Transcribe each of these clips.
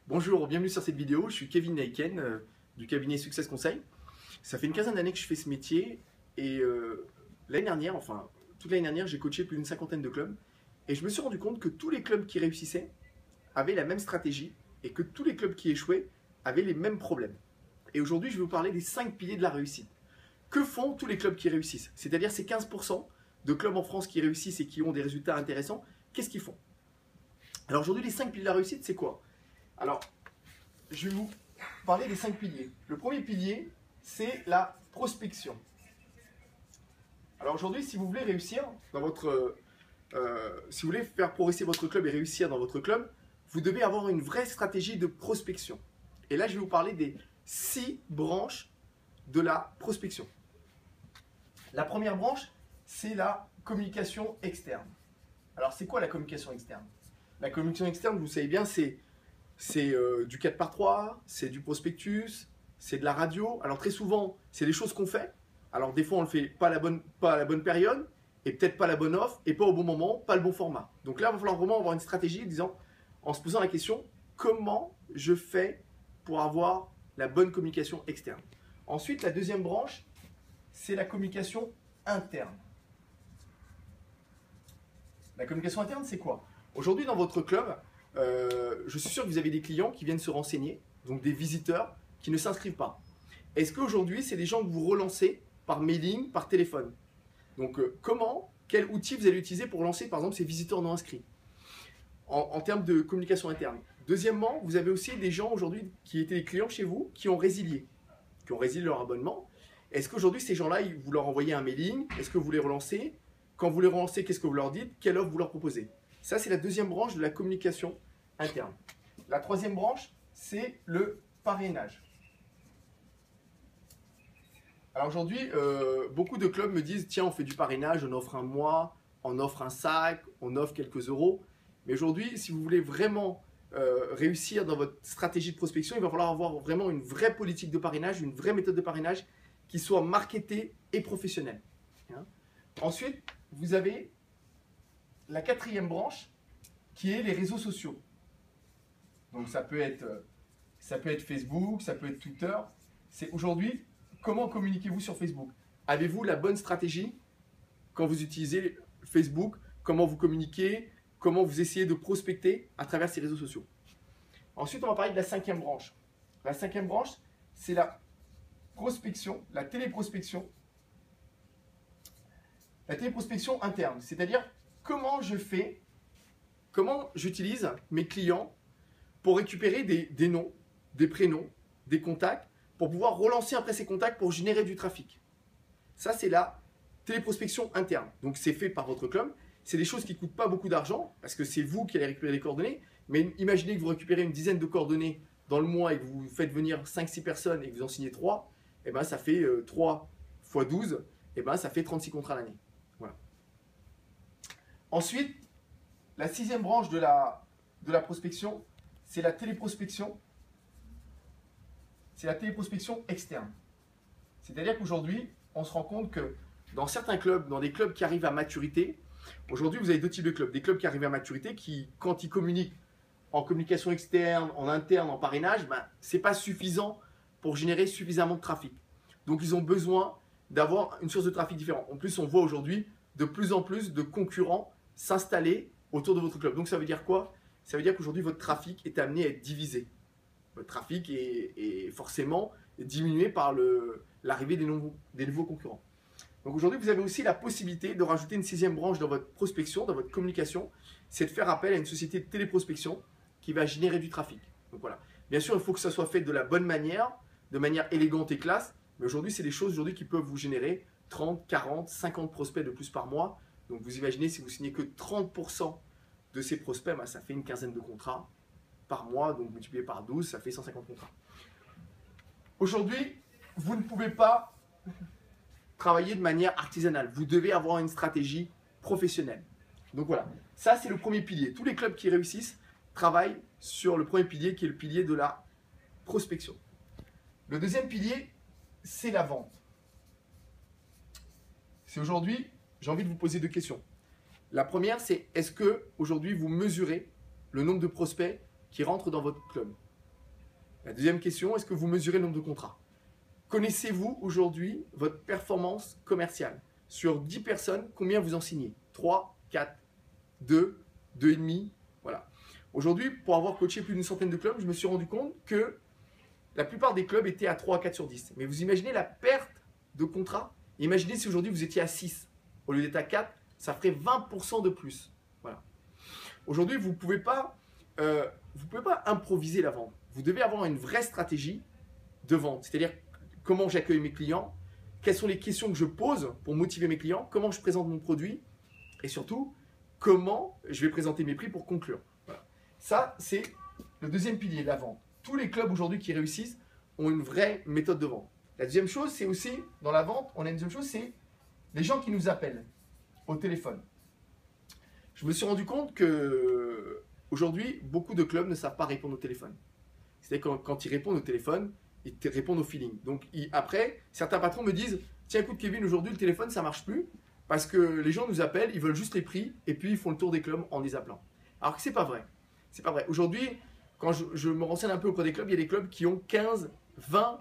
Bonjour, bienvenue sur cette vidéo. Je suis Kevin Naiken du cabinet Success Conseil. Ça fait une quinzaine d'années que je fais ce métier et l'année dernière, enfin toute l'année dernière, j'ai coaché plus d'une cinquantaine de clubs et je me suis rendu compte que tous les clubs qui réussissaient avaient la même stratégie et que tous les clubs qui échouaient avaient les mêmes problèmes. Et aujourd'hui, je vais vous parler des 5 piliers de la réussite. Que font tous les clubs qui réussissent? C'est-à-dire ces 15% de clubs en France qui réussissent et qui ont des résultats intéressants, qu'est-ce qu'ils font? Alors aujourd'hui, les 5 piliers de la réussite, c'est quoi? Alors, je vais vous parler des 5 piliers. Le premier pilier, c'est la prospection. Alors aujourd'hui, si vous voulez réussir dans votre, si vous voulez faire progresser votre club et réussir dans votre club, vous devez avoir une vraie stratégie de prospection. Et là, je vais vous parler des 6 branches de la prospection. La première branche, c'est la communication externe. Alors, c'est quoi la communication externe? La communication externe, vous savez bien, c'est du 4x3, c'est du prospectus, c'est de la radio. Alors très souvent, c'est des choses qu'on fait. Alors des fois, on ne le fait pas à la bonne période, et peut-être pas la bonne offre, et pas au bon moment, pas le bon format. Donc là, il va falloir vraiment avoir une stratégie en se posant la question, comment je fais pour avoir la bonne communication externe? Ensuite, la deuxième branche, c'est la communication interne. La communication interne, c'est quoi? Aujourd'hui, dans votre club, je suis sûr que vous avez des clients qui viennent se renseigner, donc des visiteurs qui ne s'inscrivent pas. Est-ce qu'aujourd'hui, c'est des gens que vous relancez par mailing, par téléphone? Donc, quel outil vous allez utiliser pour relancer, par exemple, ces visiteurs non inscrits en termes de communication interne? Deuxièmement, vous avez aussi des gens aujourd'hui qui étaient des clients chez vous, qui ont résilié leur abonnement. Est-ce qu'aujourd'hui, ces gens-là, vous leur envoyez un mailing? Est-ce que vous les relancez? Quand vous les relancez, qu'est-ce que vous leur dites? Quelle offre vous leur proposez? Ça, c'est la deuxième branche de la communication interne. La troisième branche, c'est le parrainage. Alors aujourd'hui, beaucoup de clubs me disent, tiens, on fait du parrainage, on offre un mois, on offre un sac, on offre quelques euros. Mais aujourd'hui, si vous voulez vraiment réussir dans votre stratégie de prospection, il va falloir avoir vraiment une vraie politique de parrainage, une vraie méthode de parrainage qui soit marketée et professionnelle. Ensuite, vous avez la quatrième branche qui est les réseaux sociaux. Donc ça peut être Facebook, ça peut être Twitter. C'est aujourd'hui, comment communiquez-vous sur Facebook? Avez-vous la bonne stratégie quand vous utilisez Facebook? Comment vous communiquez? Comment vous essayez de prospecter à travers ces réseaux sociaux? Ensuite, on va parler de la cinquième branche. La cinquième branche, c'est la prospection, la téléprospection. La téléprospection interne, c'est-à-dire comment j'utilise mes clients pour récupérer des noms, des prénoms, des contacts, pour pouvoir relancer après ces contacts pour générer du trafic. Ça, c'est la téléprospection interne. Donc, c'est fait par votre club. C'est des choses qui ne coûtent pas beaucoup d'argent parce que c'est vous qui allez récupérer les coordonnées. Mais imaginez que vous récupérez une dizaine de coordonnées dans le mois et que vous faites venir 5-6 personnes et que vous en signez 3, et ben, ça fait 3 x 12, et ben, ça fait 36 contrats à l'année. Voilà. Ensuite, la sixième branche de la prospection, c'est la téléprospection. C'est la téléprospection externe. C'est-à-dire qu'aujourd'hui, on se rend compte que dans certains clubs, dans des clubs qui arrivent à maturité, aujourd'hui, vous avez deux types de clubs. Des clubs qui arrivent à maturité, qui, quand ils communiquent en communication externe, en interne, en parrainage, ben, ce n'est pas suffisant pour générer suffisamment de trafic. Donc, ils ont besoin d'avoir une source de trafic différente. En plus, on voit aujourd'hui de plus en plus de concurrents s'installer autour de votre club. Donc, ça veut dire quoi? Ça veut dire qu'aujourd'hui, votre trafic est amené à être divisé. Votre trafic est forcément diminué par l'arrivée des nouveaux concurrents. Donc aujourd'hui, vous avez aussi la possibilité de rajouter une sixième branche dans votre prospection, dans votre communication, c'est de faire appel à une société de téléprospection qui va générer du trafic. Donc voilà. Bien sûr, il faut que ça soit fait de la bonne manière, de manière élégante et classe, mais aujourd'hui, c'est des choses qui peuvent vous générer 30, 40, 50 prospects de plus par mois. Donc vous imaginez, si vous signez que 30% de ces prospects, ben, ça fait une quinzaine de contrats par mois, donc multiplié par 12, ça fait 150 contrats. Aujourd'hui, vous ne pouvez pas travailler de manière artisanale. Vous devez avoir une stratégie professionnelle. Donc voilà, ça c'est le premier pilier. Tous les clubs qui réussissent travaillent sur le premier pilier qui est le pilier de la prospection. Le deuxième pilier, c'est la vente. C'est aujourd'hui, j'ai envie de vous poser deux questions. La première, c'est est-ce que aujourd'hui vous mesurez le nombre de prospects qui rentrent dans votre club? La deuxième question, est-ce que vous mesurez le nombre de contrats? Connaissez-vous aujourd'hui votre performance commerciale? Sur 10 personnes, combien vous en signez? 3, 4, 2, 2,5, voilà. Aujourd'hui, pour avoir coaché plus d'une centaine de clubs, je me suis rendu compte que la plupart des clubs étaient à 3 à 4 sur 10. Mais vous imaginez la perte de contrats? Imaginez si aujourd'hui vous étiez à 6 au lieu d'être à 4, ça ferait 20% de plus. Voilà. Aujourd'hui, vous ne pouvez pas improviser la vente. Vous devez avoir une vraie stratégie de vente. C'est-à-dire comment j'accueille mes clients, quelles sont les questions que je pose pour motiver mes clients, comment je présente mon produit et surtout comment je vais présenter mes prix pour conclure. Voilà. Ça, c'est le deuxième pilier, la vente. Tous les clubs aujourd'hui qui réussissent ont une vraie méthode de vente. La deuxième chose, c'est aussi, dans la vente, on a une deuxième chose, c'est les gens qui nous appellent au téléphone. Je me suis rendu compte que aujourd'hui, beaucoup de clubs ne savent pas répondre au téléphone. C'est-à-dire quand ils répondent au téléphone, ils te répondent au feeling. Donc après, certains patrons me disent « Tiens, écoute Kevin, aujourd'hui le téléphone, ça ne marche plus parce que les gens nous appellent, ils veulent juste les prix et puis ils font le tour des clubs en les appelant. » Alors que ce n'est pas vrai. C'est pas vrai. Aujourd'hui, quand je me renseigne un peu auprès des clubs, il y a des clubs qui ont 15, 20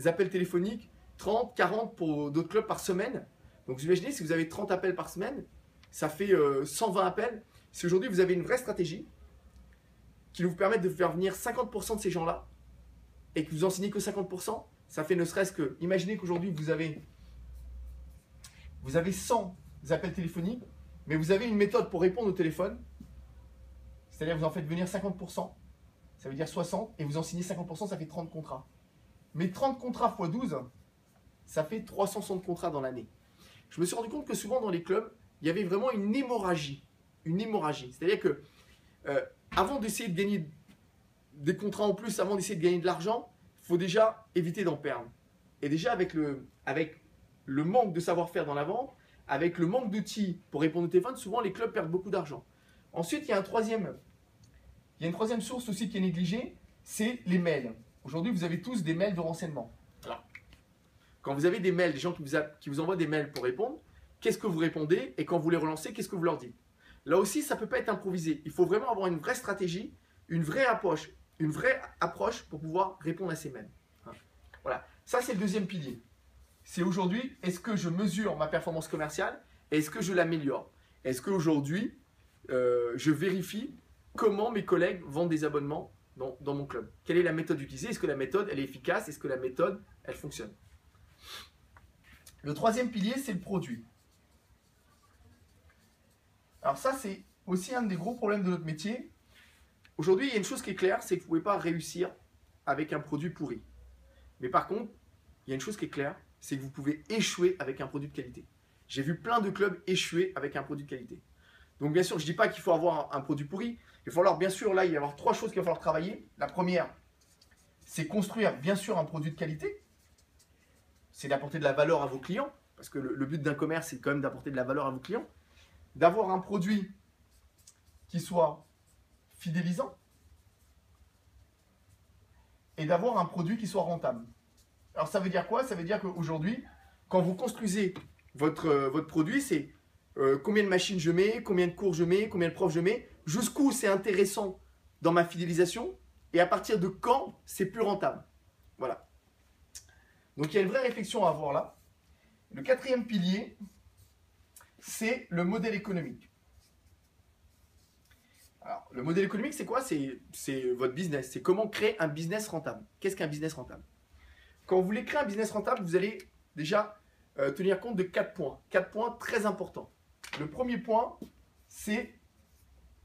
appels téléphoniques, 30, 40 pour d'autres clubs par semaine. Donc vous imaginez, si vous avez 30 appels par semaine, ça fait 120 appels. Si aujourd'hui vous avez une vraie stratégie qui vous permet de faire venir 50% de ces gens-là et que vous en signez que 50%, ça fait ne serait-ce que, imaginez qu'aujourd'hui vous avez 100 appels téléphoniques, mais vous avez une méthode pour répondre au téléphone, c'est-à-dire vous en faites venir 50%, ça veut dire 60, et vous en signez 50%, ça fait 30 contrats. Mais 30 contrats x 12, ça fait 360 contrats dans l'année. Je me suis rendu compte que souvent dans les clubs, il y avait vraiment une hémorragie. Une hémorragie. C'est-à-dire que avant d'essayer de gagner des contrats en plus, avant d'essayer de gagner de l'argent, il faut déjà éviter d'en perdre. Et déjà avec le manque de savoir-faire dans la vente, avec le manque d'outils pour répondre au téléphone, souvent les clubs perdent beaucoup d'argent. Ensuite, il y a une troisième source aussi qui est négligée, c'est les mails. Aujourd'hui, vous avez tous des mails de renseignement. Alors, quand vous avez des mails, des gens qui vous envoient des mails pour répondre, qu'est-ce que vous répondez? Et quand vous les relancez, qu'est-ce que vous leur dites? Là aussi, ça ne peut pas être improvisé. Il faut vraiment avoir une vraie stratégie, une vraie approche pour pouvoir répondre à ces mails. Voilà, ça c'est le deuxième pilier. C'est aujourd'hui, est-ce que je mesure ma performance commerciale? Est-ce que je l'améliore? Est-ce qu'aujourd'hui, je vérifie comment mes collègues vendent des abonnements dans mon club? Quelle est la méthode utilisée? Est-ce que la méthode elle est efficace? Est-ce que la méthode elle fonctionne? Le troisième pilier, c'est le produit. Alors ça, c'est aussi un des gros problèmes de notre métier. Aujourd'hui, il y a une chose qui est claire, c'est que vous ne pouvez pas réussir avec un produit pourri. Mais par contre, il y a une chose qui est claire, c'est que vous pouvez échouer avec un produit de qualité. J'ai vu plein de clubs échouer avec un produit de qualité. Donc bien sûr, je ne dis pas qu'il faut avoir un produit pourri. Il va falloir, bien sûr, là, il va y avoir 3 choses qu'il va falloir travailler. La première, c'est construire, bien sûr, un produit de qualité. C'est d'apporter de la valeur à vos clients. Parce que le but d'un commerce, c'est quand même d'apporter de la valeur à vos clients. D'avoir un produit qui soit fidélisant et d'avoir un produit qui soit rentable. Alors ça veut dire quoi? Ça veut dire qu'aujourd'hui, quand vous construisez votre produit, c'est combien de machines je mets, combien de cours je mets, combien de profs je mets, jusqu'où c'est intéressant dans ma fidélisation et à partir de quand c'est plus rentable. Voilà. Donc il y a une vraie réflexion à avoir là. Le quatrième pilier, c'est le modèle économique. Alors, le modèle économique, c'est quoi? C'est votre business. C'est comment créer un business rentable. Qu'est-ce qu'un business rentable? Quand vous voulez créer un business rentable, vous allez déjà tenir compte de 4 points. 4 points très importants. Le premier point, c'est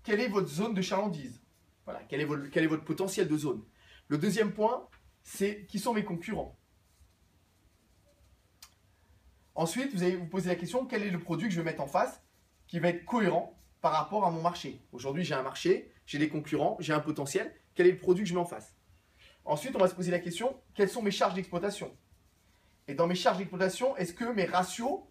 quelle est votre zone de chalandise? Voilà, quel est votre potentiel de zone? Le deuxième point, c'est qui sont mes concurrents? Ensuite, vous allez vous poser la question, quel est le produit que je vais mettre en face qui va être cohérent par rapport à mon marché? Aujourd'hui, j'ai un marché, j'ai des concurrents, j'ai un potentiel. Quel est le produit que je mets en face? Ensuite, on va se poser la question, quelles sont mes charges d'exploitation? Et dans mes charges d'exploitation, est-ce que mes ratios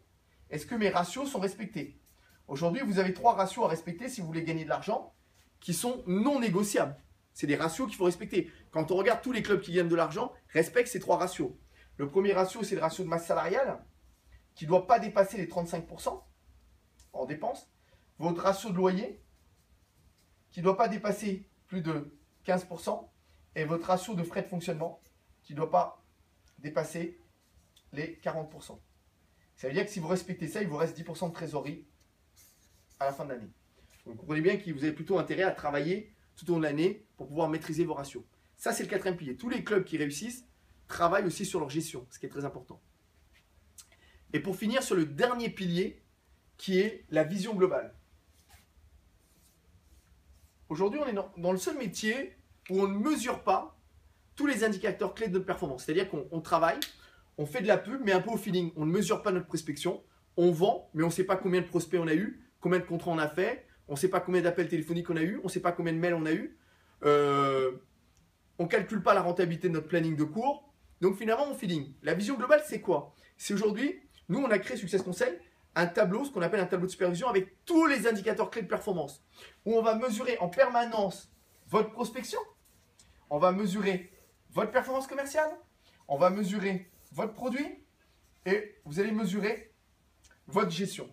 sont respectés? Aujourd'hui, vous avez 3 ratios à respecter si vous voulez gagner de l'argent qui sont non négociables. C'est des ratios qu'il faut respecter. Quand on regarde tous les clubs qui gagnent de l'argent, respectent ces 3 ratios. Le premier ratio, c'est le ratio de masse salariale qui ne doit pas dépasser les 35% en dépenses. Votre ratio de loyer qui ne doit pas dépasser plus de 15%. et votre ratio de frais de fonctionnement qui ne doit pas dépasser les 40%. Ça veut dire que si vous respectez ça, il vous reste 10% de trésorerie à la fin de l'année. Donc, vous comprenez bien que vous avez plutôt intérêt à travailler tout au long de l'année pour pouvoir maîtriser vos ratios. Ça, c'est le quatrième pilier. Tous les clubs qui réussissent travaillent aussi sur leur gestion, ce qui est très important. Et pour finir, sur le dernier pilier, qui est la vision globale. Aujourd'hui, on est dans le seul métier où on ne mesure pas tous les indicateurs clés de notre performance. C'est-à-dire qu'on travaille, on fait de la pub, mais un peu au feeling. On ne mesure pas notre prospection. On vend, mais on ne sait pas combien de prospects on a eu, combien de contrats on a fait, on ne sait pas combien d'appels téléphoniques on a eu, on ne sait pas combien de mails on a eu. On ne calcule pas la rentabilité de notre planning de cours. Donc finalement, on feeling. La vision globale, c'est quoi? C'est aujourd'hui, nous, on a créé Success Conseil, un tableau, ce qu'on appelle un tableau de supervision avec tous les indicateurs clés de performance, où on va mesurer en permanence votre prospection, on va mesurer votre performance commerciale, on va mesurer votre produit et vous allez mesurer votre gestion.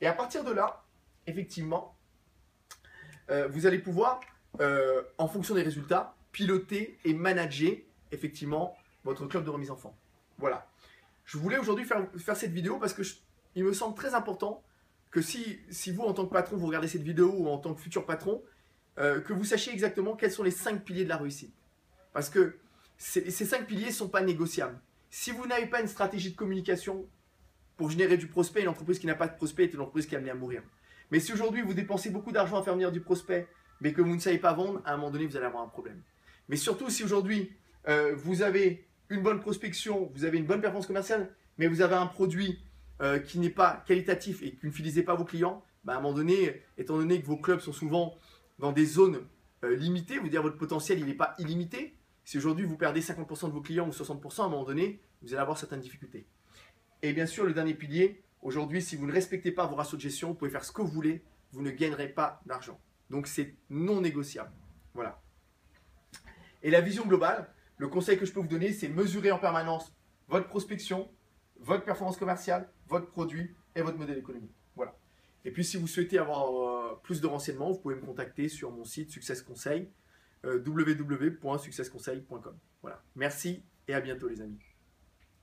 Et à partir de là, effectivement, vous allez pouvoir, en fonction des résultats, piloter et manager effectivement votre club de remise en forme. Voilà. Je voulais aujourd'hui faire cette vidéo parce que il me semble très important que si vous, en tant que patron, vous regardez cette vidéo ou en tant que futur patron, que vous sachiez exactement quels sont les 5 piliers de la réussite. Parce que ces 5 piliers ne sont pas négociables. Si vous n'avez pas une stratégie de communication pour générer du prospect, une entreprise qui n'a pas de prospect est une entreprise qui est amenée à mourir. Mais si aujourd'hui vous dépensez beaucoup d'argent à faire venir du prospect, mais que vous ne savez pas vendre, à un moment donné, vous allez avoir un problème. Mais surtout si aujourd'hui vous avez une bonne prospection, vous avez une bonne performance commerciale, mais vous avez un produit qui n'est pas qualitatif et que vous ne fidélisez pas vos clients, bah à un moment donné, étant donné que vos clubs sont souvent dans des zones limitées, vous dire votre potentiel il n'est pas illimité. Si aujourd'hui vous perdez 50% de vos clients ou 60%, à un moment donné, vous allez avoir certaines difficultés. Et bien sûr, le dernier pilier, aujourd'hui, si vous ne respectez pas vos ratios de gestion, vous pouvez faire ce que vous voulez, vous ne gagnerez pas d'argent. Donc c'est non négociable. Voilà. Et la vision globale, le conseil que je peux vous donner, c'est mesurer en permanence votre prospection, votre performance commerciale, votre produit et votre modèle économique. Voilà. Et puis si vous souhaitez avoir plus de renseignements, vous pouvez me contacter sur mon site Success Conseil, www.successconseil.com. Voilà. Merci et à bientôt les amis.